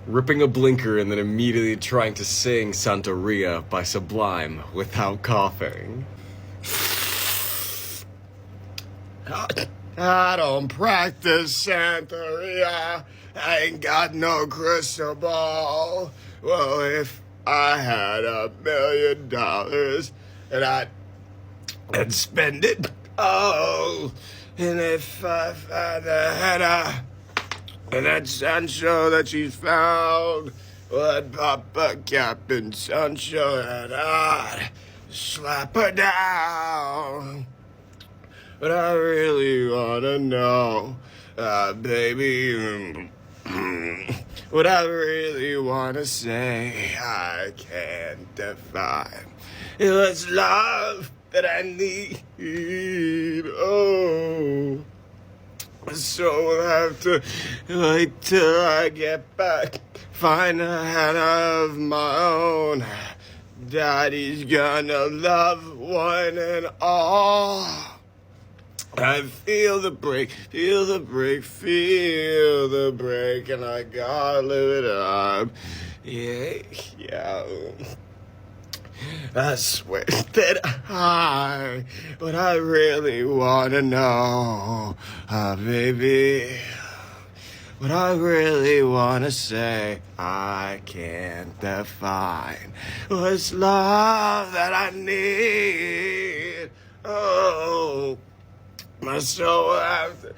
ripping a blinker and then immediately trying to sing Santeria by Sublime without coughing. I don't practice Santeria. I ain't got no crystal ball. Well, if I had $1 million and I'd spend it all, and if I had that Sancho that she's found, well, I'd pop a cap in Sancho and I'd slap her down. But I really wanna know, baby, what I really wanna say, I can't define. It was love that I need, oh. So I'll have to wait till I get back, find a hand of my own. Daddy's gonna love one and all. I feel the break, and I gotta live it up. Yeah. I swear that what I really wanna know, baby, what I really wanna say, I can't define. What's love that I need? Oh. My soul after